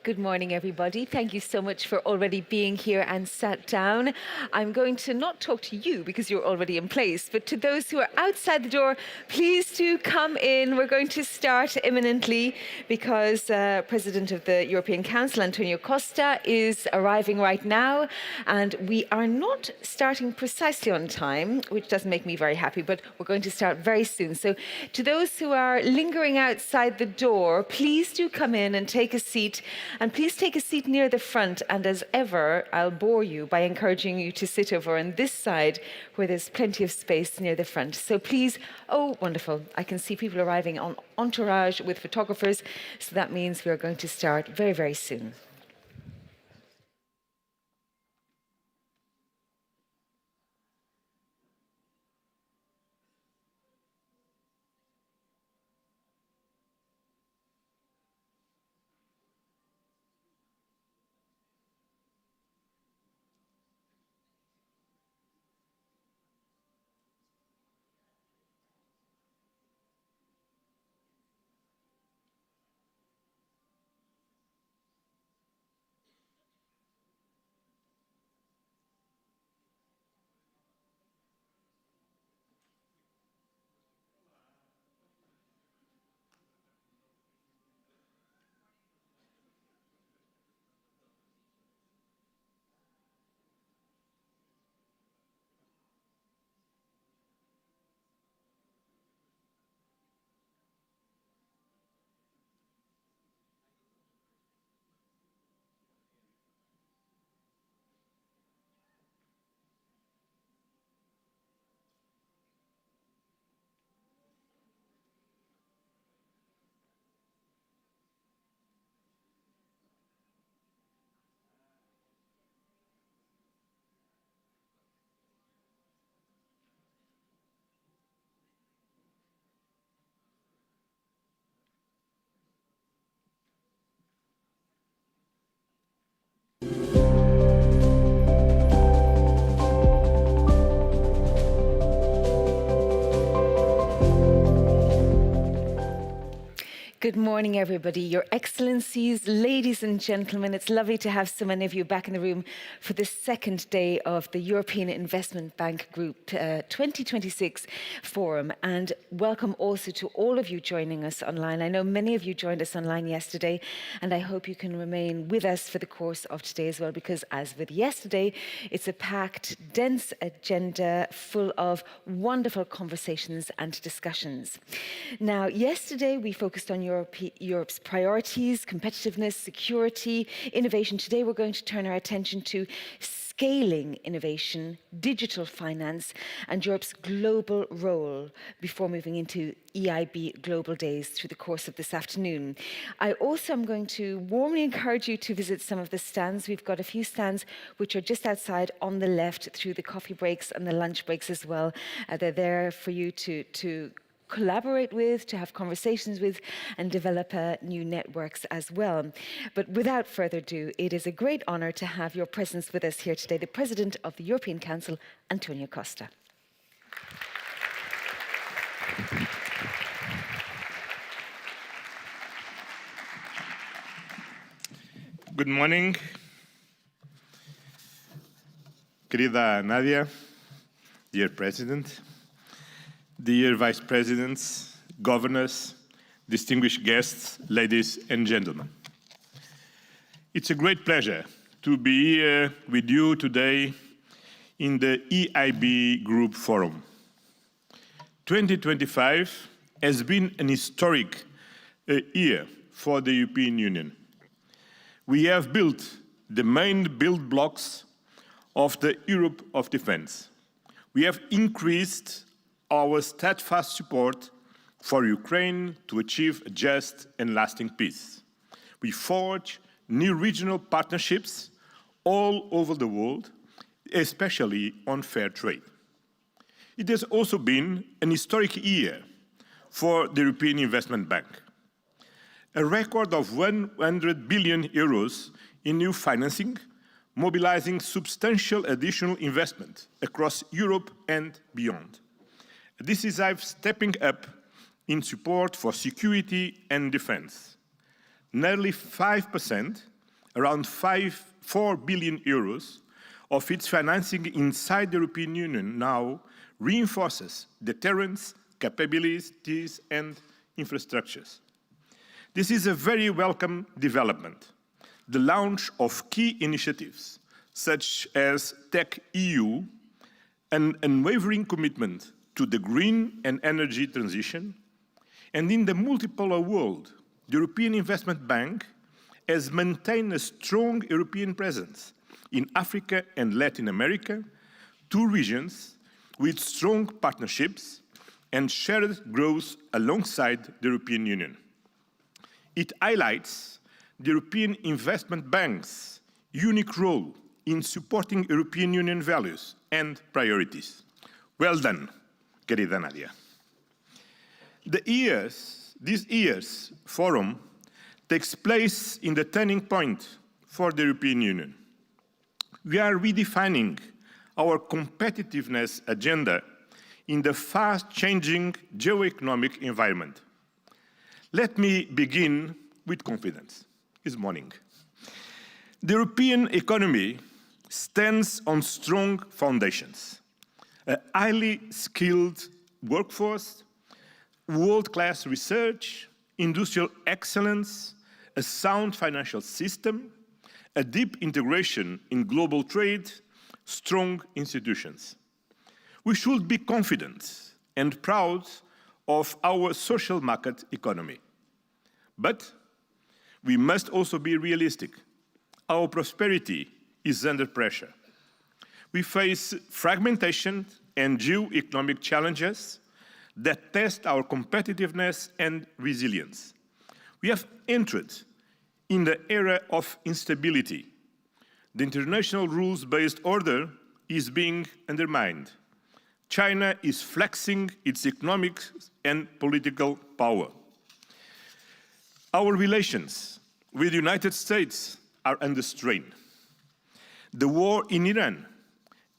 Good morning, everybody. Thank you so much for already being here and sat down. I'm going to not talk to you because you're already in place, but to those who are outside the door, please do come in. We're going to start imminently because President of the European Council, António Costa, is arriving right now, and we are not starting precisely on time, which doesn't make me very happy, but we're going to start very soon. So to those who are lingering outside the door, please do come in and take a seat. And please take a seat near the front, and as ever, I'll bore you by encouraging you to sit over on this side where there's plenty of space near the front. So please, oh, wonderful. I can see people arriving on entourage with photographers, so that means we are going to start very, very soon. Good morning, everybody. Your Excellencies, ladies and gentlemen, it's lovely to have so many of you back in the room for the second day of the European Investment Bank Group 2026 Forum. And welcome also to all of you joining us online. I know many of you joined us online yesterday, and I hope you can remain with us for the course of today as well, because as with yesterday, it's a packed, dense agenda full of wonderful conversations and discussions. Now, yesterday we focused on Europe's priorities, competitiveness, security, innovation. Today we're going to turn our attention to scaling innovation, digital finance, and Europe's global role before moving into EIB Global Days through the course of this afternoon. I also am going to warmly encourage you to visit some of the stands. We've got a few stands which are just outside on the left through the coffee breaks and the lunch breaks as well. They're there for you to collaborate with, to have conversations with, and develop new networks as well. But without further ado, it is a great honor to have your presence with us here today, the President of the European Council, António Costa. Good morning. Querida Nadia, dear President, dear Vice Presidents, Governors, distinguished guests, ladies and gentlemen. It's a great pleasure to be here with you today in the EIB Group Forum. 2025 has been an historic year for the European Union. We have built the main building blocks of the Europe of defense. We have increased our steadfast support for Ukraine to achieve a just and lasting peace. We forge new regional partnerships all over the world, especially on fair trade. It has also been an historic year for the European Investment Bank. A record of 100 billion euros in new financing, mobilizing substantial additional investment across Europe and beyond. A decisive stepping up in support for security and defense. Nearly 5% around 4 billion euros of its financing inside the European Union now reinforces deterrence, capabilities, and infrastructures. This is a very welcome development. The launch of key initiatives, such as Tech EU, an unwavering commitment to the green and energy transition, and in the multipolar world, the European Investment Bank has maintained a strong European presence in Africa and Latin America, two regions with strong partnerships and shared growth alongside the European Union. It highlights the European Investment Bank's unique role in supporting European Union values and priorities. Well done, querida Nadia. This year's forum takes place in the turning point for the European Union. We are redefining our competitiveness agenda in the fast-changing geo-economic environment. Let me begin with confidence. This morning, the European economy stands on strong foundations: a highly skilled workforce, world-class research, industrial excellence, a sound financial system, a deep integration in global trade, strong institutions. We should be confident and proud of our social market economy. But we must also be realistic. Our prosperity is under pressure. We face fragmentation and geo-economic challenges that test our competitiveness and resilience. We have entered in the era of instability. The international rules-based order is being undermined. China is flexing its economic and political power. Our relations with the United States are under strain. The war in Iran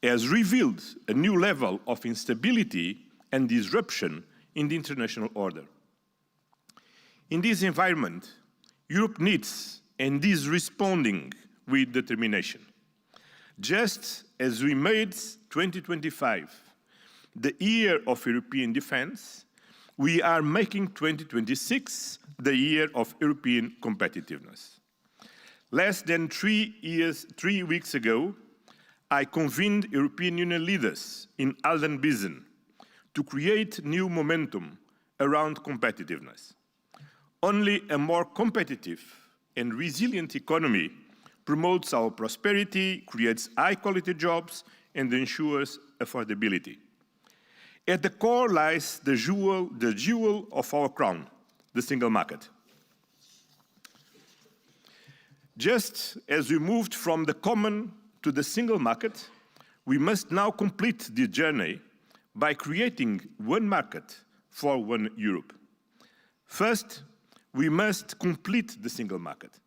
has revealed a new level of instability and disruption in the international order. In this environment, Europe needs and is responding with determination. Just as we made 2025 the year of European defense, we are making 2026 the year of European competitiveness. Less than 3 weeks ago, I convened European Union leaders in Aldenbizen to create new momentum around competitiveness. Only a more competitive and resilient economy promotes our prosperity, creates high-quality jobs, and ensures affordability. At the core lies the jewel of our crown, the single market. Just as we moved from the common to the single market, we must now complete the journey by creating one market for one Europe. First, we must complete the single market.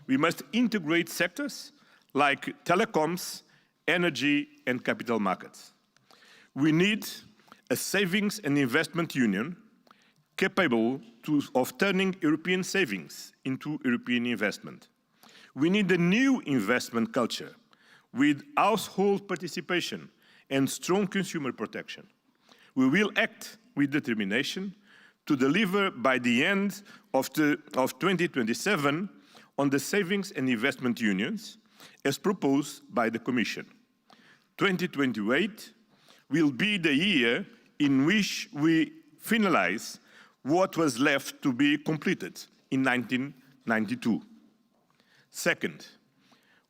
We must integrate sectors like telecoms, energy, and capital markets. We need a savings and investment union capable of turning European savings into European investment. We need a new investment culture with household participation and strong consumer protection. We will act with determination to deliver by the end of 2027 on the savings and investment unions as proposed by the Commission. 2028 will be the year in which we finalize what was left to be completed in 1992. Second,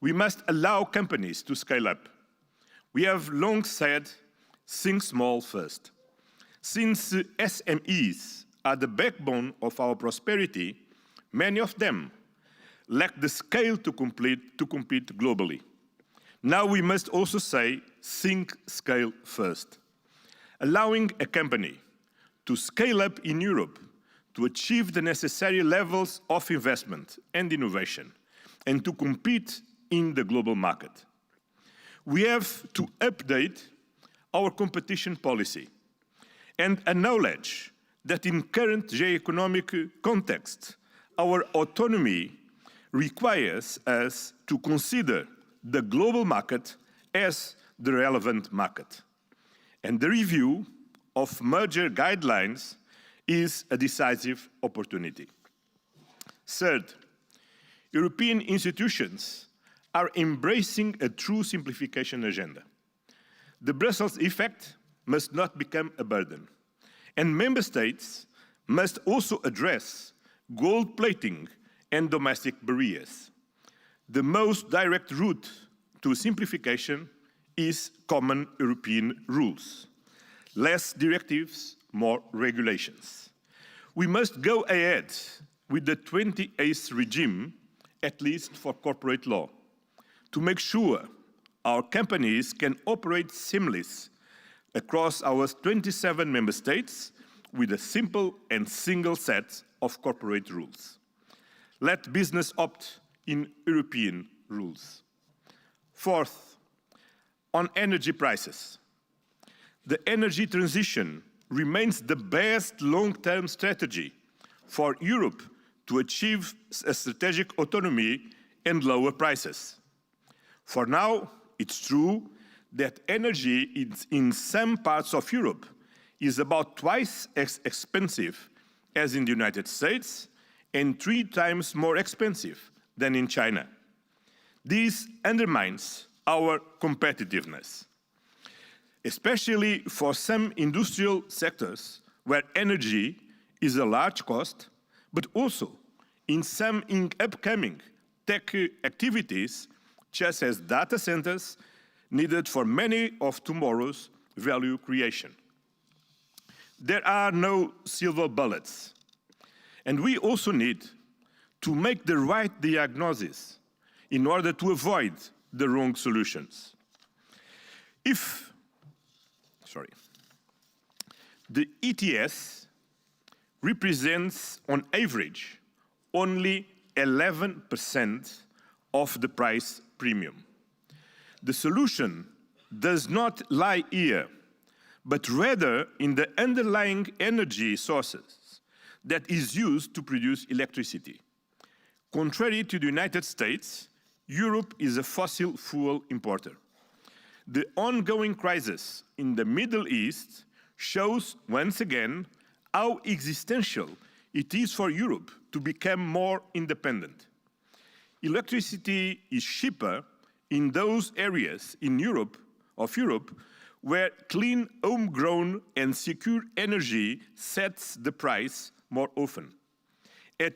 we must allow companies to scale up. We have long said, think small first. Since SMEs are the backbone of our prosperity, many of them lack the scale to compete globally. Now we must also say, think scale first. Allowing a company to scale up in Europe to achieve the necessary levels of investment and innovation and to compete in the global market. We have to update our competition policy and acknowledge that in current geo-economic context, our autonomy requires us to consider the global market as the relevant market. And the review of merger guidelines is a decisive opportunity. Third, European institutions are embracing a true simplification agenda. The Brussels effect must not become a burden, and member states must also address gold plating and domestic barriers. The most direct route to simplification is common European rules. Less directives, more regulations. We must go ahead with the 28th regime, at least for corporate law, to make sure our companies can operate seamlessly across our 27 member states with a simple and single set of corporate rules. Let business opt in European rules. Fourth, on energy prices. The energy transition remains the best long-term strategy for Europe to achieve a strategic autonomy and lower prices. For now, it's true that energy in some parts of Europe is about twice as expensive as in the United States and 3 times more expensive than in China. This undermines our competitiveness, especially for some industrial sectors where energy is a large cost, but also in some upcoming tech activities, such as data centers needed for many of tomorrow's value creation. There are no silver bullets, and we also need to make the right diagnosis in order to avoid the wrong solutions. The ETS represents, on average, only 11% of the price premium. The solution does not lie here, but rather in the underlying energy sources that is used to produce electricity. Contrary to the United States, Europe is a fossil fuel importer. The ongoing crisis in the Middle East shows once again how existential it is for Europe to become more independent. Electricity is cheaper in those areas in Europe where clean, homegrown and secure energy sets the price more often. And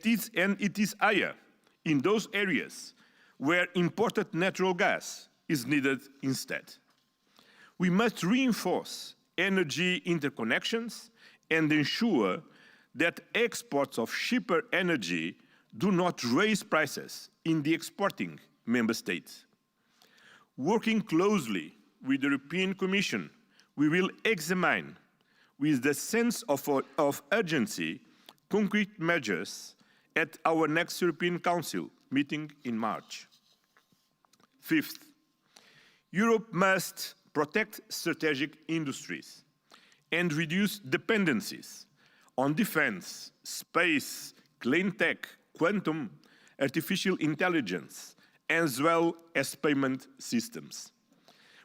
it is higher in those areas where imported natural gas is needed instead. We must reinforce energy interconnections and ensure that exports of cheaper energy do not raise prices in the exporting member states. Working closely with the European Commission, we will examine with the sense of urgency concrete measures at our next European Council meeting in March. Fifth, Europe must protect strategic industries and reduce dependencies on defense, space, clean tech, quantum, artificial intelligence, as well as payment systems.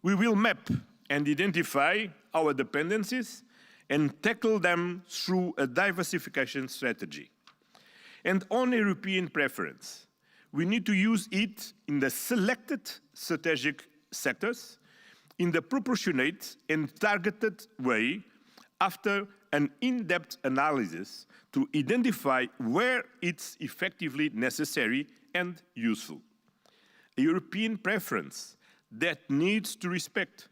We will map and identify our dependencies and tackle them through a diversification strategy. And on European preference, we need to use it in the selected strategic sectors in the proportionate and targeted way after an in-depth analysis to identify where it's effectively necessary and useful. A European preference that needs to respect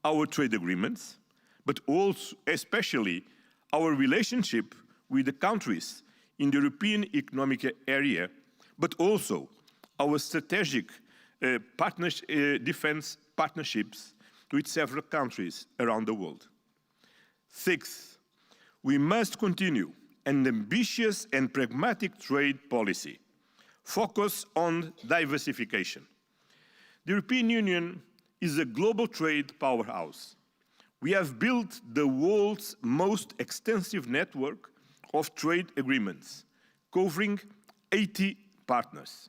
our trade agreements, but also especially our relationship with the countries in the European Economic Area, but also our strategic defense partnerships with several countries around the world. Sixth, we must continue an ambitious and pragmatic trade policy, focused on diversification. The European Union is a global trade powerhouse. We have built the world's most extensive network of trade agreements, covering 80 partners.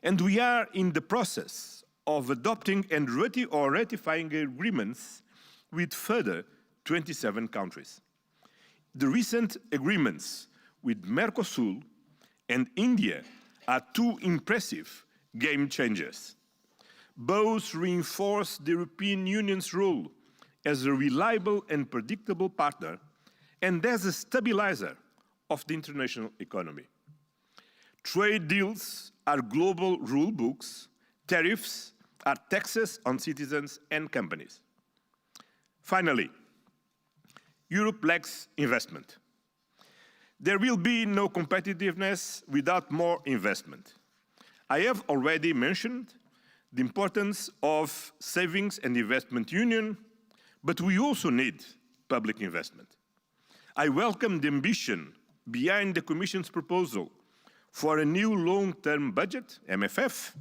And we are in the process of adopting and ratifying agreements with further 27 countries. The recent agreements with Mercosur and India are two impressive game changers. Both reinforce the European Union's role as a reliable and predictable partner and as a stabilizer of the international economy. Trade deals are global rule books, tariffs are taxes on citizens and companies. Finally, Europe lacks investment. There will be no competitiveness without more investment. I have already mentioned the importance of savings and investment union, but we also need public investment. I welcome the ambition behind the Commission's proposal for a new long-term budget, MFF,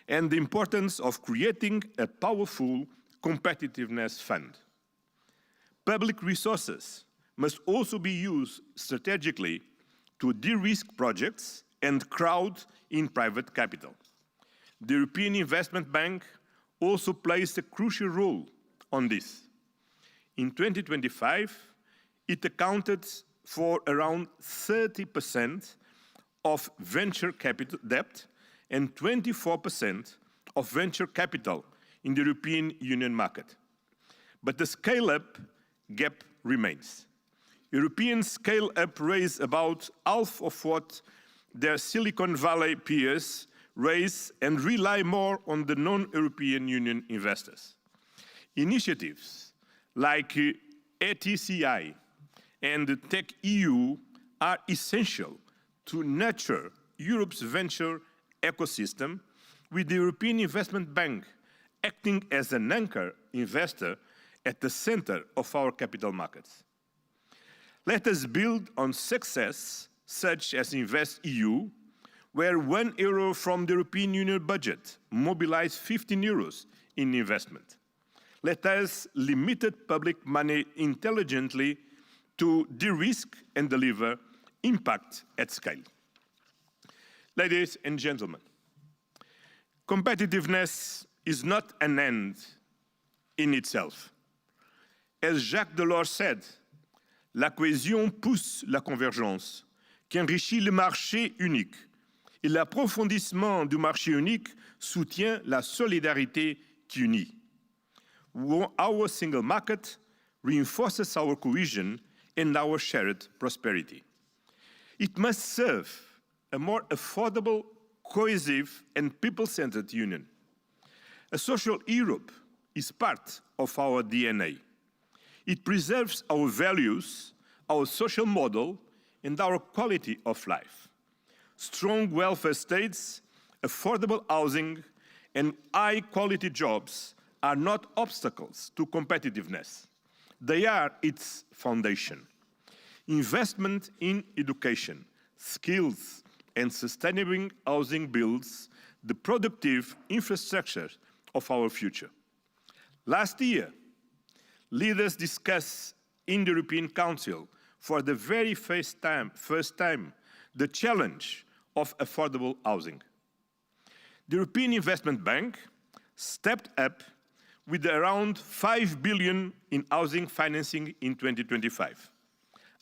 and the importance of creating a powerful competitiveness fund. Public resources must also be used strategically to de-risk projects and crowd in private capital. The European Investment Bank also plays a crucial role on this. In 2025, it accounted for around 30% of venture capital debt and 24% of venture capital in the European Union market. But the scale-up gap remains. European scale-up raise about half of what their Silicon Valley peers raise and rely more on the non-European Union investors. Initiatives like ATCI and Tech EU are essential to nurture Europe's venture ecosystem, with the European Investment Bank acting as an anchor investor at the center of our capital markets. Let us build on success such as InvestEU, where €1 from the European Union budget mobilized €15 in investment. Let us limit public money intelligently to de-risk and deliver impact at scale. Ladies and gentlemen, competitiveness is not an end in itself. As Jacques Delors said, la cohésion pousse la convergence, qui enrichit le marché unique. Et l'approfondissement du marché unique soutient la solidarité qui unit. Our single market reinforces our cohesion and our shared prosperity. It must serve a more affordable, cohesive, and people-centered union. A social Europe is part of our DNA. It preserves our values, our social model, and our quality of life. Strong welfare states, affordable housing, and high-quality jobs are not obstacles to competitiveness. They are its foundation. Investment in education, skills, and sustainable housing builds the productive infrastructure of our future. Last year, leaders discussed in the European Council for the very first time the challenge of affordable housing. The European Investment Bank stepped up with around €5 billion in housing financing in 2025.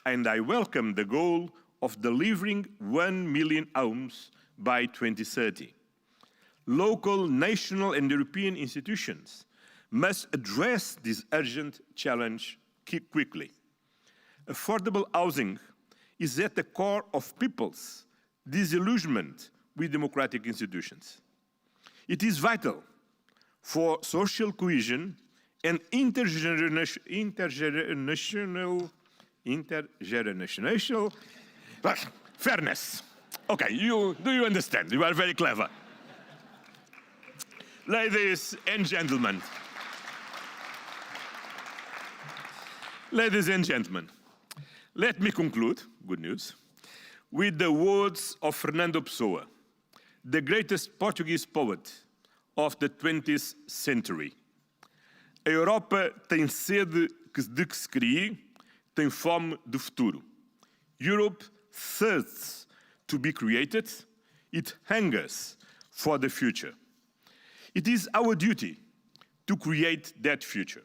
And I welcome the goal of delivering 1 million homes by 2030. Local, national, and European institutions must address this urgent challenge quickly. Affordable housing is at the core of people's disillusionment with democratic institutions. It is vital for social cohesion and intergenerational fairness. Okay, do you understand? You are very clever. Ladies and gentlemen, let me conclude, good news, with the words of Fernando Pessoa, the greatest Portuguese poet of the 20th century. A Europa tem sede de que se crie, tem fome de futuro. Europe thirsts to be created, it hungers for the future. It is our duty to create that future.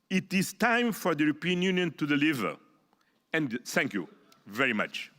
It is time for the European Union to deliver. And thank you very much.